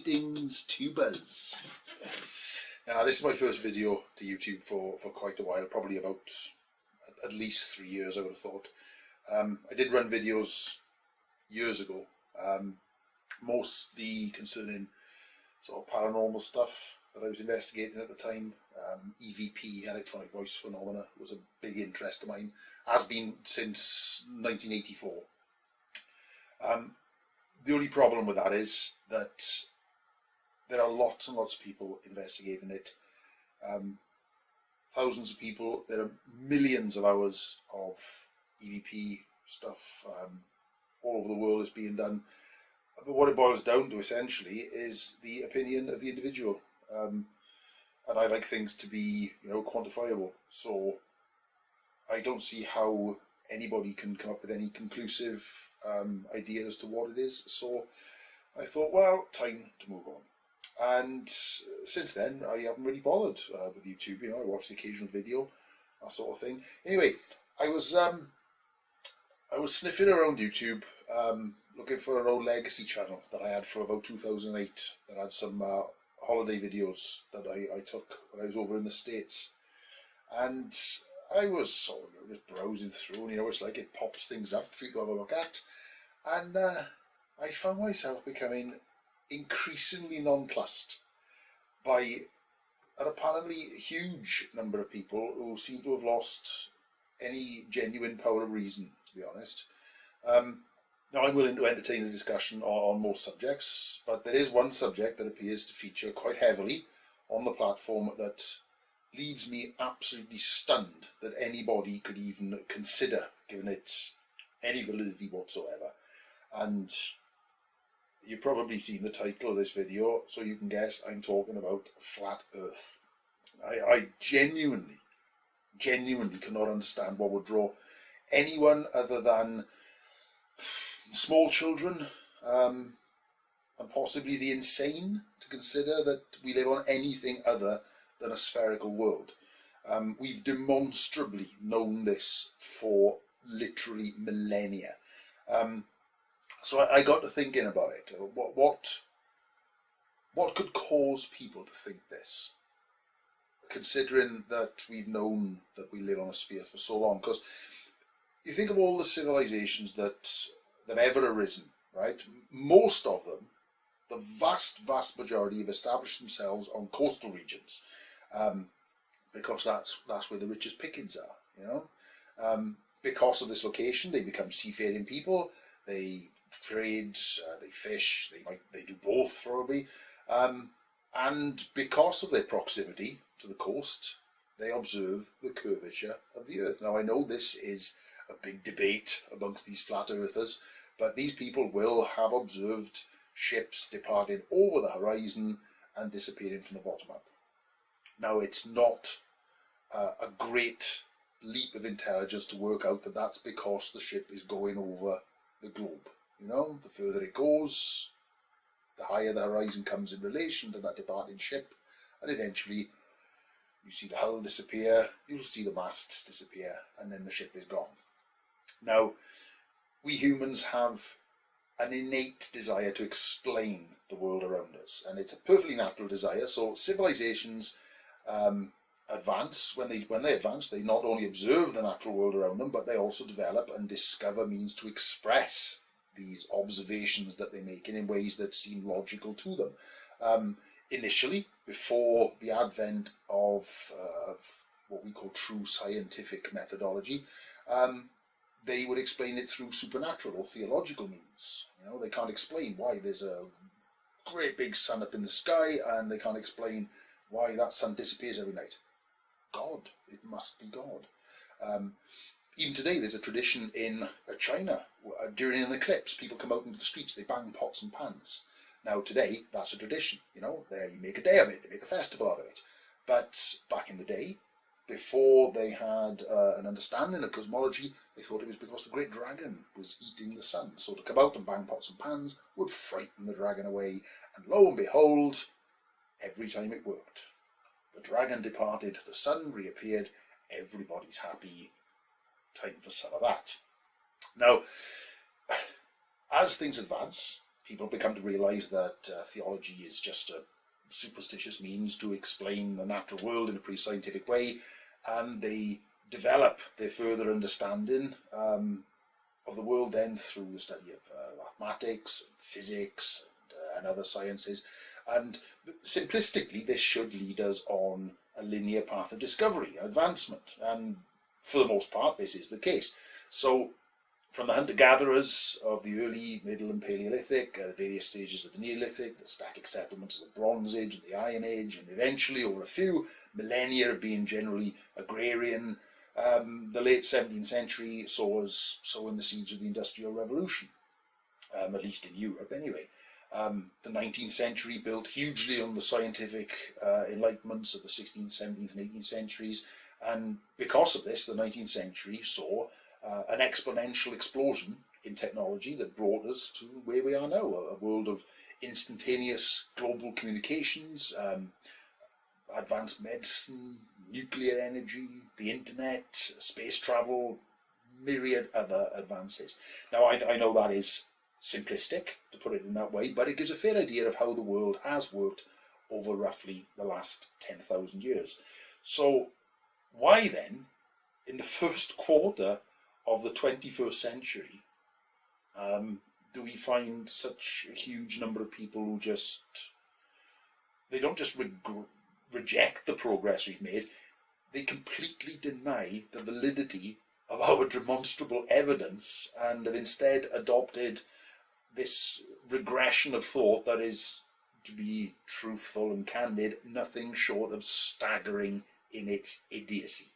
Greetings, tubers. Now, this is my first video to YouTube for quite a while, probably about at least 3 years, I would have thought. I did run videos years ago, mostly concerning sort of paranormal stuff that I was investigating at the time. EVP, electronic voice phenomena, was a big interest of mine, has been since 1984. The only problem with that is that there are lots and lots of people investigating it. Thousands of people. There are millions of hours of EVP stuff all over the world is being done. But what it boils down to essentially is the opinion of the individual. And I like things to be, quantifiable. So I don't see how anybody can come up with any conclusive idea as to what it is. So I thought, well, time to move on. And since then, I haven't really bothered with YouTube. I watch the occasional video, that sort of thing. Anyway, I was sniffing around YouTube, looking for an old legacy channel that I had for about 2008. That had some holiday videos that I took when I was over in the States, and I was sort of just browsing through, and it's like it pops things up for you to have a look at, and I found myself becoming increasingly nonplussed by an apparently huge number of people who seem to have lost any genuine power of reason, to be honest. Now, I'm willing to entertain a discussion on most subjects, but there is one subject that appears to feature quite heavily on the platform that leaves me absolutely stunned that anybody could even consider giving it any validity whatsoever. And you've probably seen the title of this video, so you can guess I'm talking about flat Earth. I genuinely cannot understand what would draw anyone other than small children and possibly the insane to consider that we live on anything other than a spherical world. We've demonstrably known this for literally millennia. So I got to thinking about it. What could cause people to think this? Considering that we've known that we live on a sphere for so long. Because you think of all the civilizations that have ever arisen, right? Most of them, the vast majority, have established themselves on coastal regions, because that's where the richest pickings are. Because of this location, they become seafaring people. They trade, they fish, they do both probably, and because of their proximity to the coast, they observe the curvature of the Earth. Now, I know this is a big debate amongst these flat earthers, but these people will have observed ships departing over the horizon and disappearing from the bottom up. Now, it's not a great leap of intelligence to work out that that's because the ship is going over the globe. The further it goes, the higher the horizon comes in relation to that departing ship, and eventually you see the hull disappear, you'll see the masts disappear, and then the ship is gone. Now, we humans have an innate desire to explain the world around us, and it's a perfectly natural desire. So civilizations advance. When they advance, they not only observe the natural world around them, but they also develop and discover means to express these observations that they make in ways that seem logical to them. Initially, before the advent of what we call true scientific methodology, they would explain it through supernatural or theological means. They can't explain why there's a great big sun up in the sky, and they can't explain why that sun disappears every night. God, it must be God. Even today, there's a tradition in China. During an eclipse, people come out into the streets, they bang pots and pans. Now, today, that's a tradition. They make a day of it, they make a festival out of it. But back in the day, before they had an understanding of cosmology, they thought it was because the great dragon was eating the sun. So to come out and bang pots and pans would frighten the dragon away. And lo and behold, every time it worked. The dragon departed, the sun reappeared, everybody's happy. Time for some of that. Now, as things advance, people become to realise that theology is just a superstitious means to explain the natural world in a pretty scientific way, and they develop their further understanding of the world then through the study of mathematics, physics, and other sciences. And simplistically, this should lead us on a linear path of discovery and advancement, and for the most part this is the case. So from the hunter-gatherers of the early, middle and Paleolithic, the various stages of the Neolithic, the static settlements of the Bronze Age and the Iron Age, and eventually over a few millennia of being generally agrarian, the late 17th century saw us sowing the seeds of the Industrial Revolution, at least in Europe anyway. The 19th century built hugely on the scientific enlightenments of the 16th, 17th and 18th centuries, and because of this the 19th century saw an exponential explosion in technology that brought us to where we are now, a world of instantaneous global communications, advanced medicine, nuclear energy, the internet, space travel, myriad other advances. Now I know that is simplistic to put it in that way, but it gives a fair idea of how the world has worked over roughly the last 10,000 years. So why then, in the first quarter of the 21st century, do we find such a huge number of people who they don't just reject the progress we've made, they completely deny the validity of our demonstrable evidence and have instead adopted this regression of thought that is, to be truthful and candid, nothing short of staggering in its idiocy.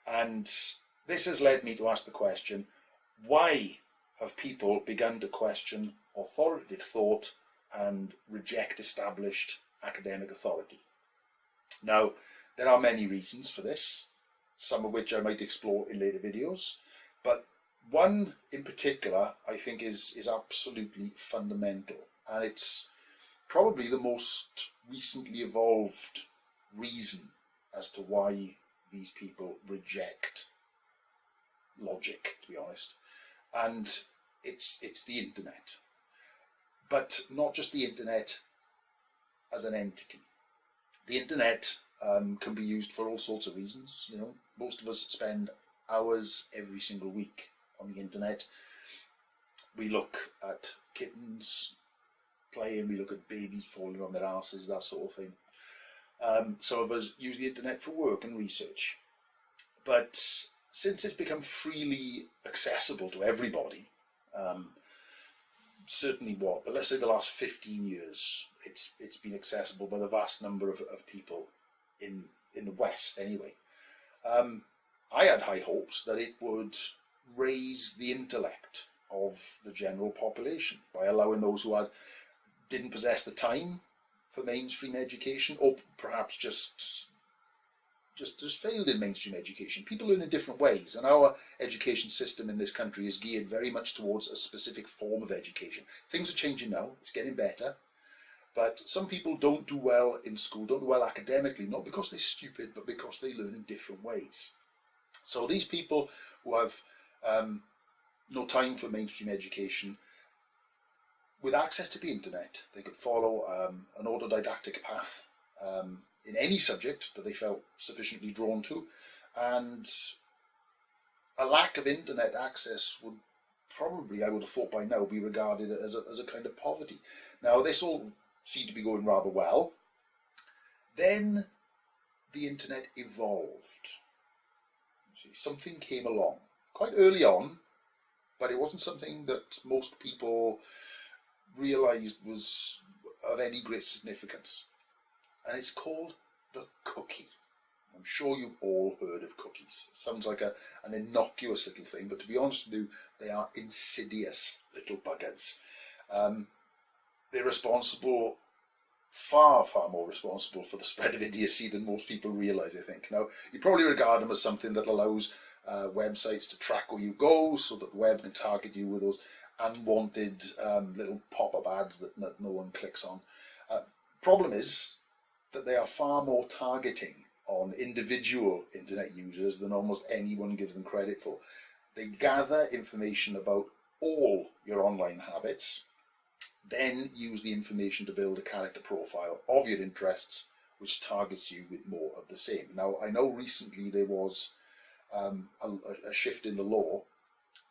And this has led me to ask the question, why have people begun to question authoritative thought and reject established academic authority? Now, there are many reasons for this, some of which I might explore in later videos, but one in particular I think is absolutely fundamental, and it's probably the most recently evolved reason as to why these people reject logic, to be honest, and it's the internet. But not just the internet as an entity. The internet can be used for all sorts of reasons. You know, most of us spend hours every single week on the internet. We look at kittens playing, we look at babies falling on their asses, that sort of thing. Some of us use the internet for work and research. But since it's become freely accessible to everybody, certainly let's say the last 15 years, it's been accessible by the vast number of people in the West anyway. I had high hopes that it would raise the intellect of the general population by allowing those who didn't possess the time for mainstream education, or perhaps just failed in mainstream education. People learn in different ways, and our education system in this country is geared very much towards a specific form of education. Things are changing now, it's getting better, but some people don't do well in school, don't do well academically, not because they're stupid, but because they learn in different ways. So these people who have no time for mainstream education, with access to the internet, they could follow an autodidactic path in any subject that they felt sufficiently drawn to, and a lack of internet access would probably, I would have thought by now, be regarded as a kind of poverty. Now, this all seemed to be going rather well. Then the internet evolved. See, something came along quite early on, but it wasn't something that most people realised was of any great significance. And it's called the cookie. I'm sure you've all heard of cookies. It sounds like an innocuous little thing, but to be honest with you, they are insidious little buggers. They're responsible, far more responsible for the spread of idiocy than most people realise, I think. Now, you probably regard them as something that allows websites to track where you go, so that the web can target you with those unwanted little pop-up ads that no one clicks on. Problem is that they are far more targeting on individual internet users than almost anyone gives them credit for. They gather information about all your online habits, then use the information to build a character profile of your interests, which targets you with more of the same. Now, I know recently there was a shift in the law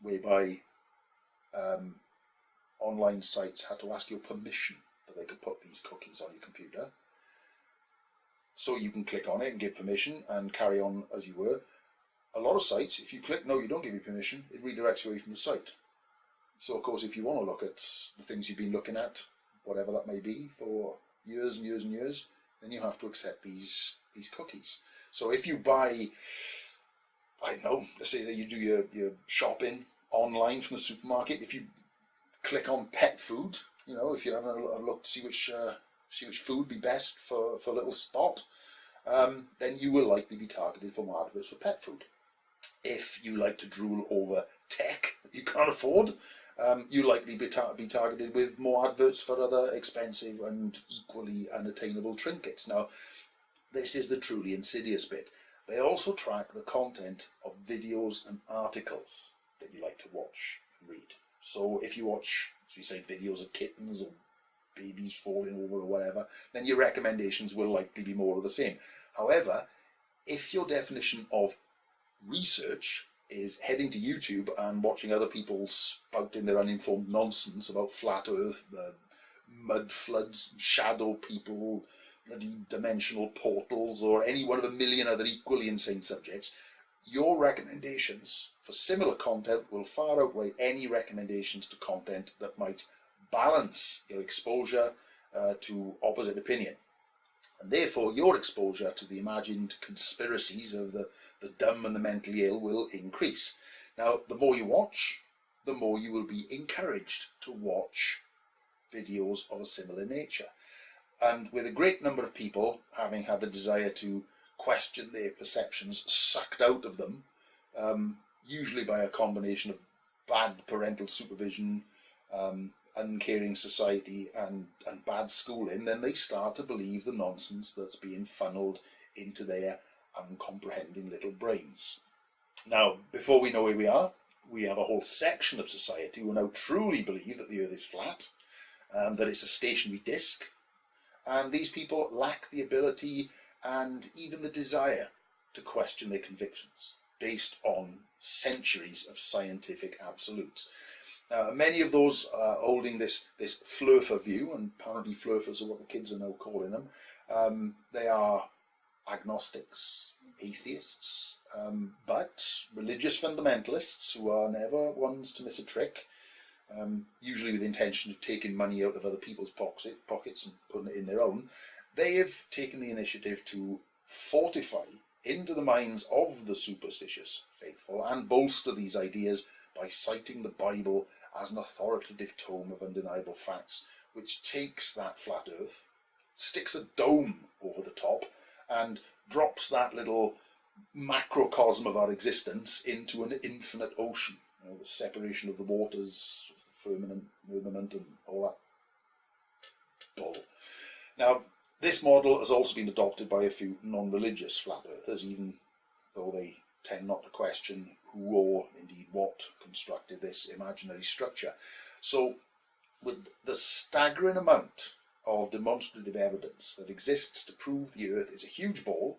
whereby online sites had to ask your permission that they could put these cookies on your computer. So you can click on it and give permission and carry on as you were. A lot of sites, if you click no, you don't give you permission, it redirects you away from the site. So of course, if you want to look at the things you've been looking at, whatever that may be, for years and years and years, then you have to accept these cookies. So if you buy, I don't know, let's say that you do your shopping online from the supermarket, if you click on pet food, you know, if you're having a look to see which food would be best for little Spot, then you will likely be targeted for more adverts for pet food. If you like to drool over tech that you can't afford, you'll likely be targeted with more adverts for other expensive and equally unattainable trinkets. Now, this is the truly insidious bit. They also track the content of videos and articles that you like to watch and read. So if you watch, as we say, videos of kittens or babies falling over or whatever, then your recommendations will likely be more of the same. However, if your definition of research is heading to YouTube and watching other people spouting their uninformed nonsense about flat earth, mud floods, shadow people, bloody dimensional portals, or any one of a million other equally insane subjects, your recommendations for similar content will far outweigh any recommendations to content that might balance your exposure to opposite opinion. And therefore, your exposure to the imagined conspiracies of the dumb and the mentally ill will increase. Now, the more you watch, the more you will be encouraged to watch videos of a similar nature. And with a great number of people having had the desire to question their perceptions sucked out of them, usually by a combination of bad parental supervision, uncaring society and bad schooling, then they start to believe the nonsense that's being funneled into their uncomprehending little brains. Now, before we know where we have a whole section of society who now truly believe that the earth is flat, that it's a stationary disc, and these people lack the ability and even the desire to question their convictions based on centuries of scientific absolutes. Many of those holding this flurfer view, and apparently flurfers are what the kids are now calling them, they are agnostics, atheists, but religious fundamentalists who are never ones to miss a trick, usually with the intention of taking money out of other people's pockets and putting it in their own. They have taken the initiative to fortify into the minds of the superstitious faithful and bolster these ideas by citing the Bible as an authoritative tome of undeniable facts, which takes that flat earth, sticks a dome over the top, and drops that little macrocosm of our existence into an infinite ocean. You know, the separation of the waters, the firmament, and all that bull. Now, this model has also been adopted by a few non-religious flat earthers, even though they tend not to question who or indeed what constructed this imaginary structure. So, with the staggering amount of demonstrative evidence that exists to prove the earth is a huge ball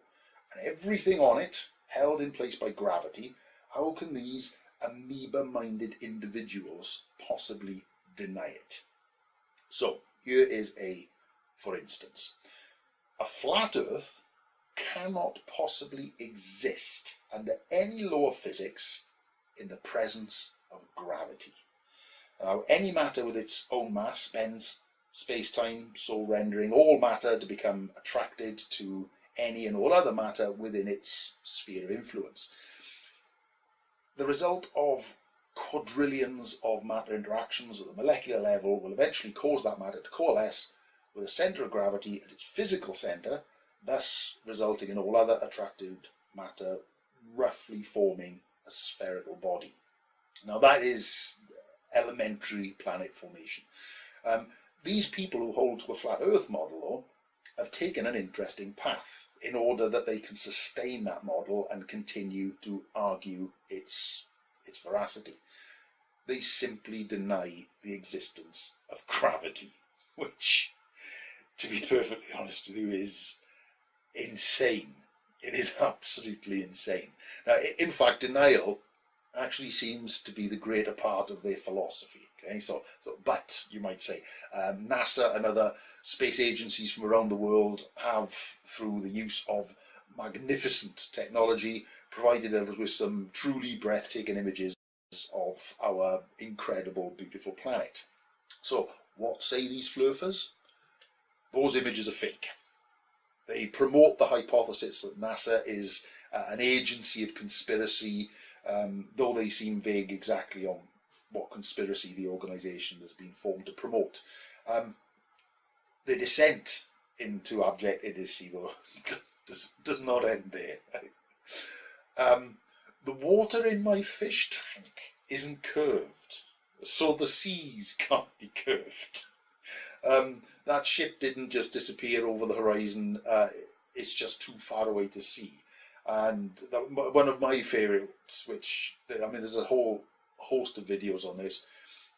and everything on it held in place by gravity, how can these amoeba-minded individuals possibly deny it? So, here is for instance. A flat earth cannot possibly exist under any law of physics in the presence of gravity. Now, any matter with its own mass bends space-time, so rendering all matter to become attracted to any and all other matter within its sphere of influence. The result of quadrillions of matter interactions at the molecular level will eventually cause that matter to coalesce with a centre of gravity at its physical centre, thus resulting in all other attracted matter roughly forming a spherical body. Now, that is elementary planet formation. These people who hold to a flat earth model, though, have taken an interesting path in order that they can sustain that model and continue to argue its veracity. they simply deny the existence of gravity, which, to be perfectly honest with you, is insane. It is absolutely insane. Now, in fact, denial actually seems to be the greater part of their philosophy. Okay, but you might say NASA and other space agencies from around the world have, through the use of magnificent technology, provided us with some truly breathtaking images of our incredible, beautiful planet. So, what say these flurfers? Those images are fake. They promote the hypothesis that NASA is an agency of conspiracy, though they seem vague exactly on what conspiracy the organisation has been formed to promote. The descent into abject idiocy, though, does not end there. The water in my fish tank isn't curved, so the seas can't be curved. That ship didn't just disappear over the horizon, it's just too far away to see. And one of my favourites, which, I mean, there's a whole host of videos on this,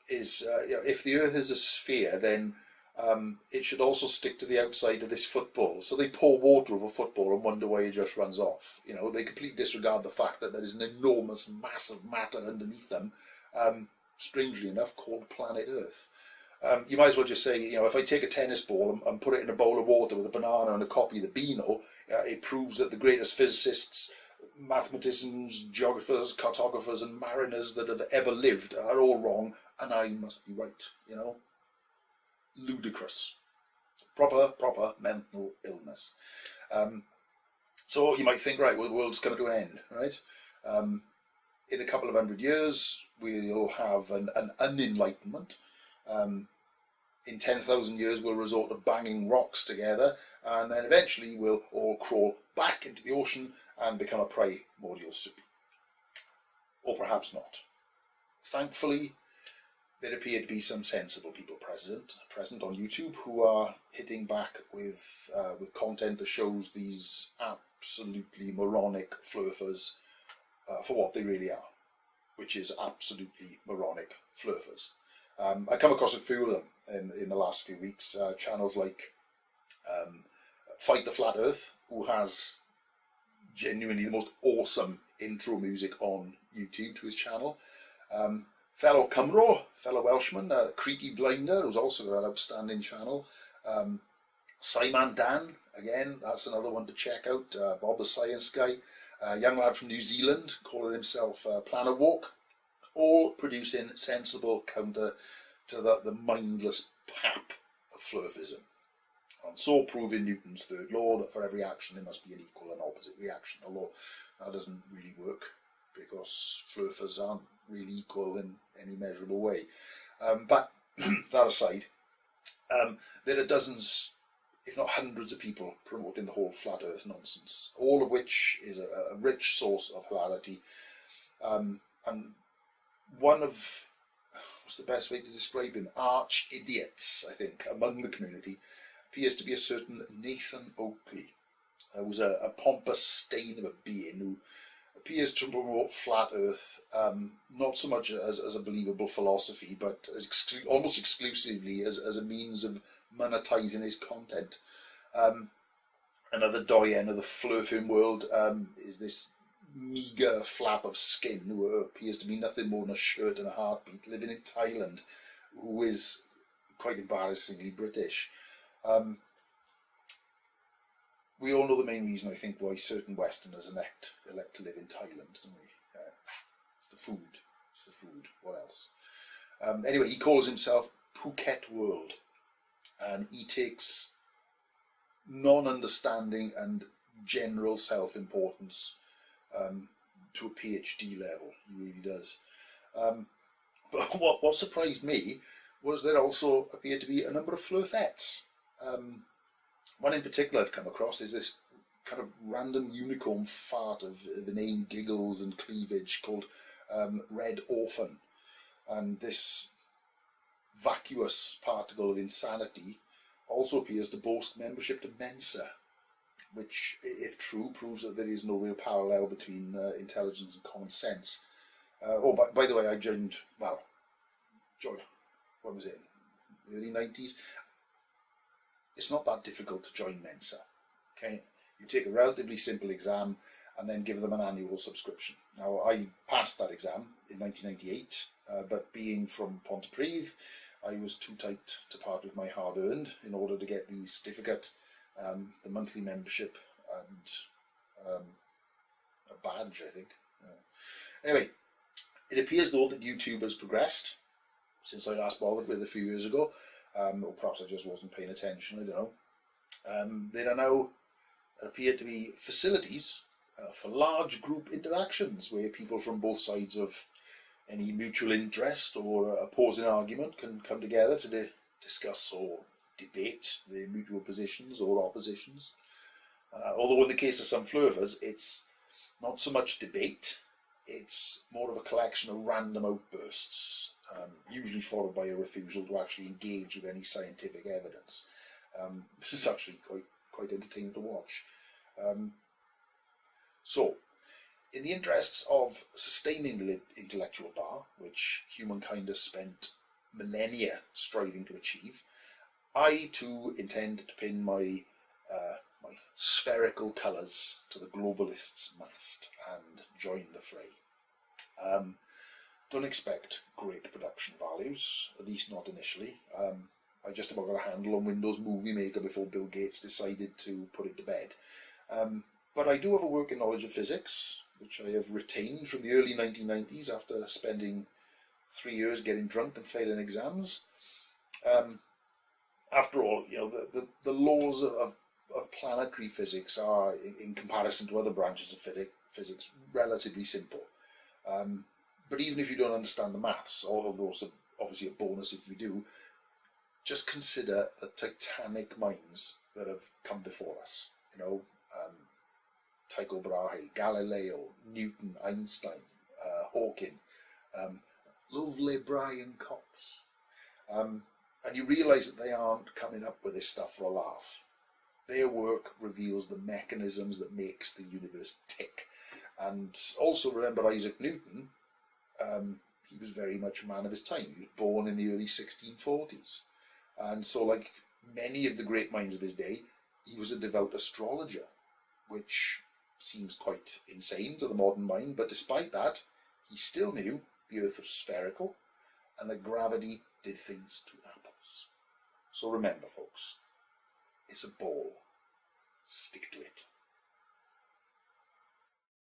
is if the Earth is a sphere, then it should also stick to the outside of this football. So they pour water over football and wonder why it just runs off. You know, they completely disregard the fact that there is an enormous, massive matter underneath them, strangely enough, called planet Earth. You might as well just say, you know, if I take a tennis ball and put it in a bowl of water with a banana and a copy of the Beano, it proves that the greatest physicists, mathematicians, geographers, cartographers and mariners that have ever lived are all wrong, and I must be right, you know. Ludicrous. Proper mental illness. So you might think, right, well, the world's coming to an end, right? In a couple of 100 years, we'll have an unenlightenment. In 10,000 years, we'll resort to banging rocks together, and then eventually we'll all crawl back into the ocean and become a primordial soup. Or perhaps not. Thankfully, there appear to be some sensible people present on YouTube who are hitting back with content that shows these absolutely moronic flurfers for what they really are, which is absolutely moronic flurfers. I come across a few of them in the last few weeks. Channels like Fight the Flat Earth, who has genuinely the most awesome intro music on YouTube to his channel. Fellow Cymro, fellow Welshman, Creeky Blinder, who's also got an outstanding channel. SciManDan, again, that's another one to check out. Bob the Science Guy, a young lad from New Zealand, calling himself Planarwalk. All producing sensible counter to the mindless pap of flurfism, and so proving Newton's third law that for every action there must be an equal and opposite reaction, although that doesn't really work because flurfers aren't really equal in any measurable way. But that aside, there are dozens, if not hundreds of people promoting the whole flat earth nonsense, all of which is a rich source of hilarity. And one of, what's the best way to describe him, arch idiots, I think, among the community, appears to be a certain Nathan Oakley, who's a pompous stain of a being who appears to promote flat earth, not so much as a believable philosophy, but as almost exclusively as a means of monetizing his content. Another doyen of the flurfing world is this meagre flap of skin who appears to be nothing more than a shirt and a heartbeat, living in Thailand, who is quite embarrassingly British. We all know the main reason, I think, why certain Westerners elect to live in Thailand, don't we? It's the food. It's the food. What else? Anyway, he calls himself Phuket World, and he takes non-understanding and general self-importance to a PhD level. He really does. But what surprised me was there also appeared to be a number of flurfettes. One in particular I've come across is this kind of random unicorn fart of the name giggles and cleavage called Red Orphan. And this vacuous particle of insanity also appears to boast membership to Mensa, which, if true, proves that there is no real parallel between intelligence and common sense. By the way, I joined, well, join, what was it, early 90s. It's not that difficult to join Mensa. Okay, you take a relatively simple exam and then give them an annual subscription. Now, I passed that exam in 1998, but being from Pontypridd, I was too tight to part with my hard-earned in order to get the certificate, the monthly membership, and a badge, I think. Anyway, it appears though that YouTube has progressed since I last bothered with a few years ago, or perhaps I just wasn't paying attention, I don't know. There are now, appear to be facilities for large group interactions where people from both sides of any mutual interest or opposing argument can come together to discuss or debate their mutual positions or oppositions. Although in the case of some flirters, it's not so much debate, it's more of a collection of random outbursts, usually followed by a refusal to actually engage with any scientific evidence. This is actually quite entertaining to watch. So, in the interests of sustaining the intellectual bar, which humankind has spent millennia striving to achieve, I too intend to pin my spherical colours to the globalists' mast and join the fray. Don't expect great production values, at least not initially. I just about got a handle on Windows Movie Maker before Bill Gates decided to put it to bed. But I do have a working knowledge of physics, which I have retained from the early 1990s after spending 3 years getting drunk and failing exams. After all, you know, the laws of planetary physics are, in comparison to other branches of physics, relatively simple. But even if you don't understand the maths, although it's obviously a bonus if you do, just consider the titanic minds that have come before us. You know, Tycho Brahe, Galileo, Newton, Einstein, Hawking, lovely Brian Cox. And you realise that they aren't coming up with this stuff for a laugh. Their work reveals the mechanisms that makes the universe tick. And also remember Isaac Newton, he was very much a man of his time. He was born in the early 1640s. And so, like many of the great minds of his day, he was a devout astrologer, which seems quite insane to the modern mind, but despite that, he still knew the Earth was spherical and that gravity did things to apples. So remember, folks, it's a ball. Stick to it.